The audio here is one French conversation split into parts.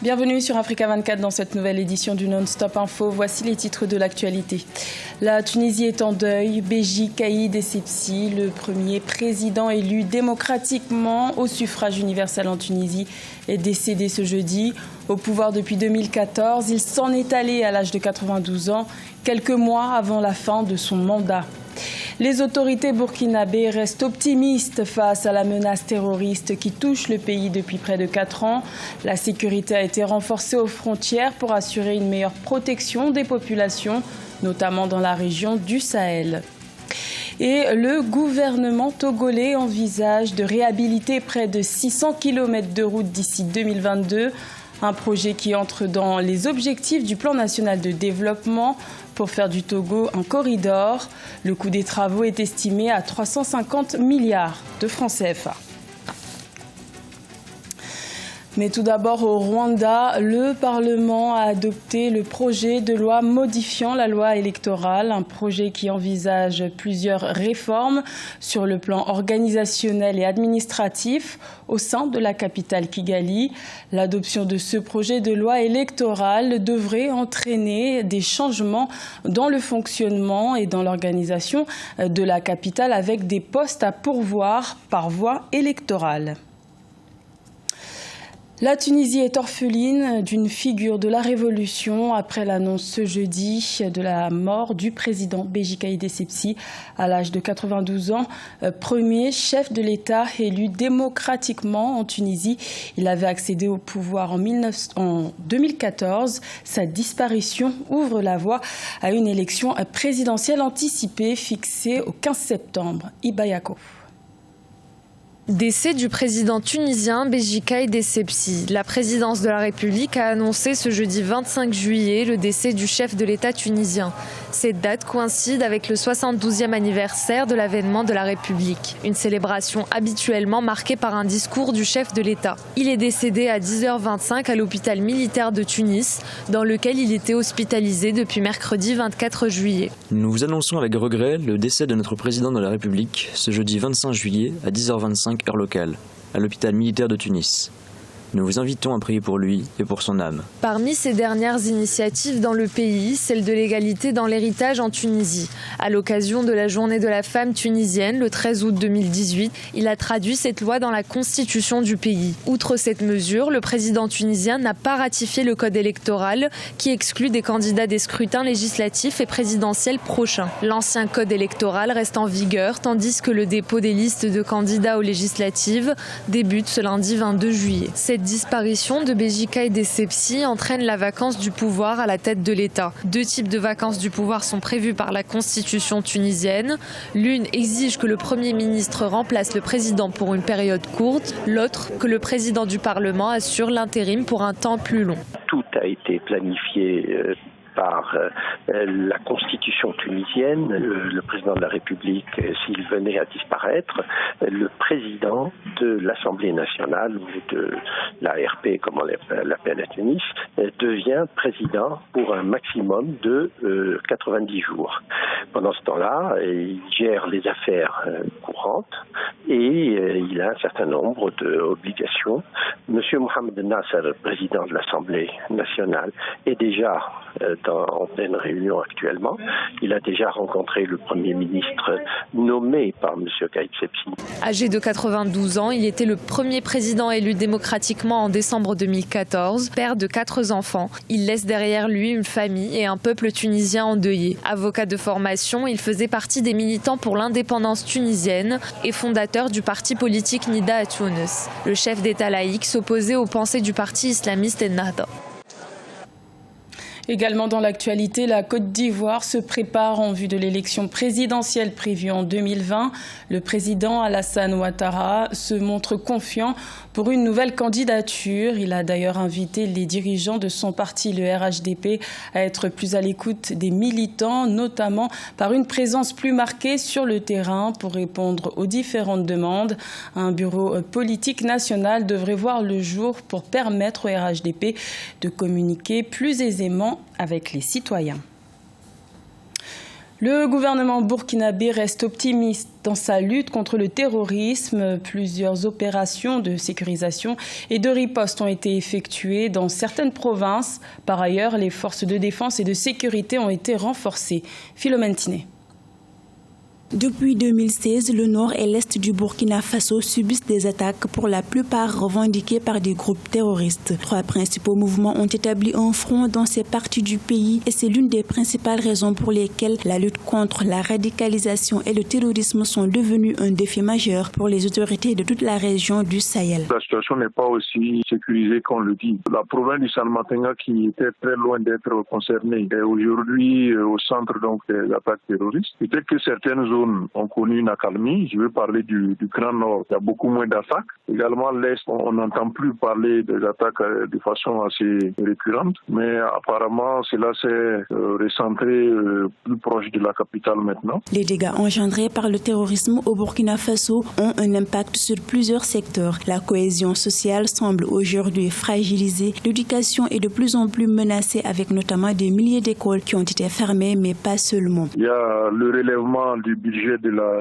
Bienvenue sur Africa 24 dans cette nouvelle édition du Non-Stop Info. Voici les titres de l'actualité. La Tunisie est en deuil. Béji Caïd Essebsi, le premier président élu démocratiquement au suffrage universel en Tunisie, est décédé ce jeudi. Au pouvoir depuis 2014, il s'en est allé à l'âge de 92 ans, quelques mois avant la fin de son mandat. Les autorités burkinabées restent optimistes face à la menace terroriste qui touche le pays depuis près de 4 ans. La sécurité a été renforcée aux frontières pour assurer une meilleure protection des populations, notamment dans la région du Sahel. Et le gouvernement togolais envisage de réhabiliter près de 600 km de route d'ici 2022. Un projet qui entre dans les objectifs du plan national de développement pour faire du Togo un corridor. Le coût des travaux est estimé à 350 milliards de francs CFA. Mais tout d'abord au Rwanda, le Parlement a adopté le projet de loi modifiant la loi électorale, un projet qui envisage plusieurs réformes sur le plan organisationnel et administratif au sein de la capitale Kigali. L'adoption de ce projet de loi électorale devrait entraîner des changements dans le fonctionnement et dans l'organisation de la capitale avec des postes à pourvoir par voie électorale. La Tunisie est orpheline d'une figure de la Révolution après l'annonce ce jeudi de la mort du président Béji Caïd Essebsi à l'âge de 92 ans, premier chef de l'État élu démocratiquement en Tunisie. Il avait accédé au pouvoir en 2014. Sa disparition ouvre la voie à une élection présidentielle anticipée fixée au 15 septembre. Ibayako. Décès du président tunisien Béji Caïd Essebsi. La présidence de la République a annoncé ce jeudi 25 juillet le décès du chef de l'État tunisien. Cette date coïncide avec le 72e anniversaire de l'avènement de la République. Une célébration habituellement marquée par un discours du chef de l'État. Il est décédé à 10h25 à l'hôpital militaire de Tunis, dans lequel il était hospitalisé depuis mercredi 24 juillet. Nous vous annonçons avec regret le décès de notre président de la République ce jeudi 25 juillet à 10h25 heure locale, à l'hôpital militaire de Tunis. Nous vous invitons à prier pour lui et pour son âme. Parmi ces dernières initiatives dans le pays, celle de l'égalité dans l'héritage en Tunisie. À l'occasion de la journée de la femme tunisienne, le 13 août 2018, il a traduit cette loi dans la constitution du pays. Outre cette mesure, le président tunisien n'a pas ratifié le code électoral qui exclut des candidats des scrutins législatifs et présidentiels prochains. L'ancien code électoral reste en vigueur, tandis que le dépôt des listes de candidats aux législatives débute ce lundi 22 juillet. Cette disparition de Béji Caïd Essebsi entraîne la vacance du pouvoir à la tête de l'État. 2 types de vacances du pouvoir sont prévus par la constitution tunisienne. L'une exige que le Premier ministre remplace le président pour une période courte, l'autre que le président du Parlement assure l'intérim pour un temps plus long. Tout a été planifié par la constitution tunisienne. Le président de la République, s'il venait à disparaître, le président de l'Assemblée nationale ou de l'ARP, comme on l'appelle à Tunis, devient président pour un maximum de 90 jours. Pendant ce temps-là, il gère les affaires courantes et il a un certain nombre d'obligations. Monsieur Mohamed Nasser, président de l'Assemblée nationale, est déjà en pleine réunion actuellement. Il a déjà rencontré le Premier ministre nommé par M. Caïd Essebsi. Âgé de 92 ans, il était le premier président élu démocratiquement en décembre 2014, père de 4 enfants. Il laisse derrière lui une famille et un peuple tunisien endeuillé. Avocat de formation, il faisait partie des militants pour l'indépendance tunisienne et fondateur du parti politique Nida à Tunis. Le chef d'État laïque s'opposait aux pensées du parti islamiste Ennahda. Également dans l'actualité, la Côte d'Ivoire se prépare en vue de l'élection présidentielle prévue en 2020. Le président Alassane Ouattara se montre confiant pour une nouvelle candidature. Il a d'ailleurs invité les dirigeants de son parti, le RHDP, à être plus à l'écoute des militants, notamment par une présence plus marquée sur le terrain pour répondre aux différentes demandes. Un bureau politique national devrait voir le jour pour permettre au RHDP de communiquer plus aisément avec les citoyens. Le gouvernement burkinabé reste optimiste dans sa lutte contre le terrorisme. Plusieurs opérations de sécurisation et de riposte ont été effectuées dans certaines provinces. Par ailleurs, les forces de défense et de sécurité ont été renforcées. Philomène Tiné. Depuis 2016, le nord et l'est du Burkina Faso subissent des attaques pour la plupart revendiquées par des groupes terroristes. 3 principaux mouvements ont établi un front dans ces parties du pays et c'est l'une des principales raisons pour lesquelles la lutte contre la radicalisation et le terrorisme sont devenus un défi majeur pour les autorités de toute la région du Sahel. La situation n'est pas aussi sécurisée qu'on le dit. La province du Salmantinga, qui était très loin d'être concernée, est aujourd'hui au centre donc des attaques terroristes. Peut-être que certaines zones ont connu une accalmie. Je veux parler du Grand Nord. Il y a beaucoup moins d'attaques. Également, l'Est, on n'entend plus parler des attaques de façon assez récurrente. Mais apparemment, cela s'est recentré plus proche de la capitale maintenant. Les dégâts engendrés par le terrorisme au Burkina Faso ont un impact sur plusieurs secteurs. La cohésion sociale semble aujourd'hui fragilisée. L'éducation est de plus en plus menacée avec notamment des milliers d'écoles qui ont été fermées, mais pas seulement. Il y a le relèvement du budget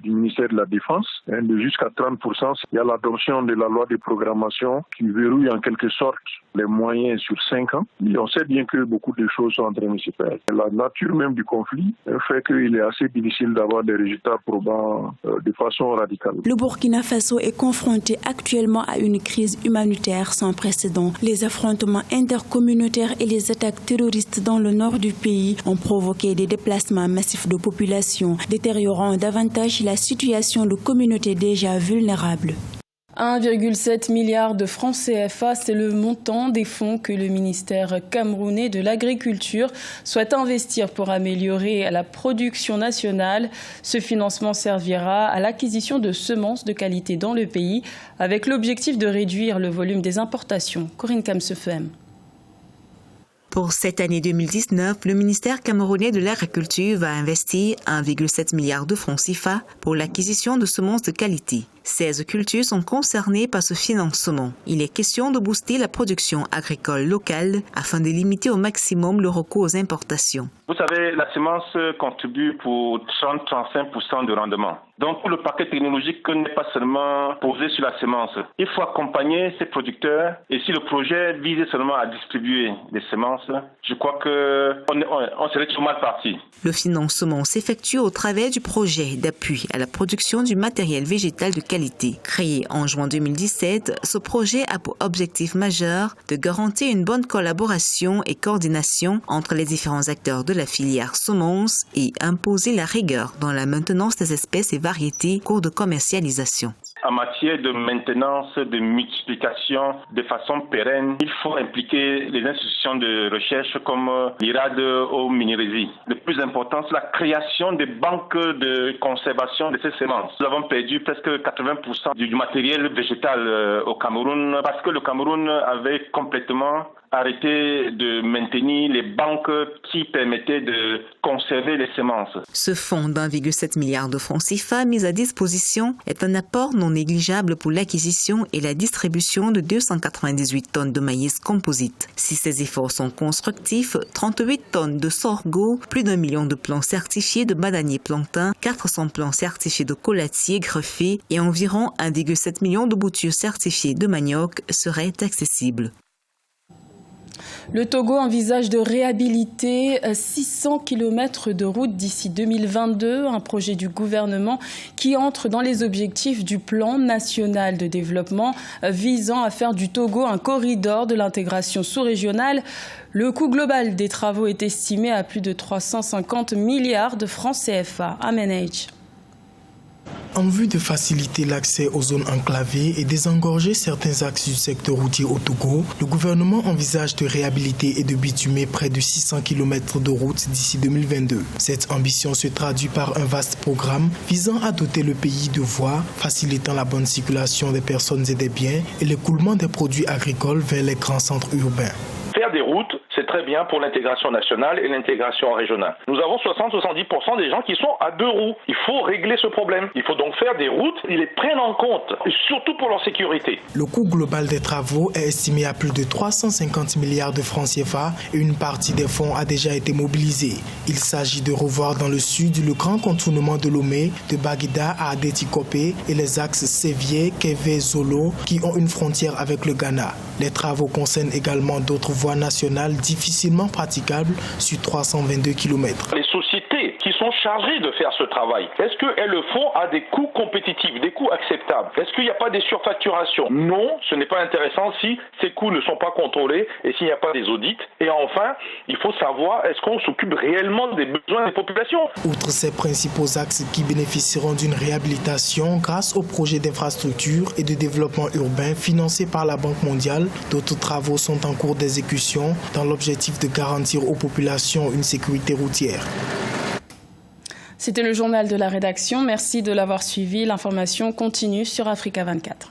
du ministère de la Défense, de jusqu'à 30%. Il y a l'adoption de la loi de programmation qui verrouille en quelque sorte les moyens sur 5 ans. Et on sait bien que beaucoup de choses sont en train de se faire. La nature même du conflit fait qu'il est assez difficile d'avoir des résultats probants de façon radicale. Le Burkina Faso est confronté actuellement à une crise humanitaire sans précédent. Les affrontements intercommunautaires et les attaques terroristes dans le nord du pays ont provoqué des déplacements massifs de population, détériorant davantage la situation de communautés déjà vulnérables. 1,7 milliard de francs CFA, c'est le montant des fonds que le ministère camerounais de l'Agriculture souhaite investir pour améliorer la production nationale. Ce financement servira à l'acquisition de semences de qualité dans le pays, avec l'objectif de réduire le volume des importations. Corinne Kamsefem. Pour cette année 2019, le ministère camerounais de l'Agriculture va investir 1,7 milliard de francs CFA pour l'acquisition de semences de qualité. 16 cultures sont concernées par ce financement. Il est question de booster la production agricole locale afin de limiter au maximum le recours aux importations. Vous savez, la semence contribue pour 30-35% de rendement. Donc, le paquet technologique n'est pas seulement posé sur la semence. Il faut accompagner ces producteurs et si le projet visait seulement à distribuer des semences, je crois qu'on serait tout mal parti. Le financement s'effectue au travers du projet d'appui à la production du matériel végétal de qualité. Créé en juin 2017, ce projet a pour objectif majeur de garantir une bonne collaboration et coordination entre les différents acteurs de la filière semences et imposer la rigueur dans la maintenance des espèces et variétés en cours de commercialisation. En matière de maintenance, de multiplication de façon pérenne, il faut impliquer les institutions de recherche comme l'IRAD ou Minérésy. Le plus important, c'est la création des banques de conservation de ces semences. Nous avons perdu presque 80% du matériel végétal au Cameroun parce que le Cameroun avait complètement arrêté de maintenir les banques qui permettaient de conserver les semences. Ce fonds d'1,7 milliard de francs CFA mis à disposition est un apport non négligeable pour l'acquisition et la distribution de 298 tonnes de maïs composite. Si ces efforts sont constructifs, 38 tonnes de sorgho, plus d'1 million de plants certifiés de bananiers plantains, 400 plants certifiés de collatiers greffés et environ 1,7 million de boutures certifiées de manioc seraient accessibles. Le Togo envisage de réhabiliter 600 km de routes d'ici 2022, un projet du gouvernement qui entre dans les objectifs du plan national de développement visant à faire du Togo un corridor de l'intégration sous-régionale. Le coût global des travaux est estimé à plus de 350 milliards de francs CFA. Amenage. En vue de faciliter l'accès aux zones enclavées et désengorger certains axes du secteur routier au Togo, le gouvernement envisage de réhabiliter et de bitumer près de 600 km de routes d'ici 2022. Cette ambition se traduit par un vaste programme visant à doter le pays de voies, facilitant la bonne circulation des personnes et des biens et l'écoulement des produits agricoles vers les grands centres urbains. Faire des routes, c'est très bien pour l'intégration nationale et l'intégration régionale. Nous avons 60-70% des gens qui sont à 2 roues. Il faut régler ce problème. Il faut donc faire des routes, ils les prennent en compte, surtout pour leur sécurité. Le coût global des travaux est estimé à plus de 350 milliards de francs CFA et une partie des fonds a déjà été mobilisée. Il s'agit de revoir dans le sud le grand contournement de Lomé, de Baguida à Adétikopé et les axes Sévier, Kévé, Zolo qui ont une frontière avec le Ghana. Les travaux concernent également d'autres voies nationales difficilement praticables sur 322 km. Les sociétés qui sont chargées de faire ce travail, est-ce qu'elles le font à des coûts compétitifs, des coûts acceptables? Est-ce qu'il n'y a pas des surfacturations? Non, ce n'est pas intéressant si ces coûts ne sont pas contrôlés et s'il n'y a pas des audits. Et enfin, il faut savoir, est-ce qu'on s'occupe réellement des besoins des populations? Outre ces principaux axes qui bénéficieront d'une réhabilitation grâce au projet d'infrastructure et de développement urbain financé par la Banque mondiale, d'autres travaux sont en cours d'exécution dans l'objectif de garantir aux populations une sécurité routière. C'était le journal de la rédaction. Merci de l'avoir suivi. L'information continue sur Africa 24.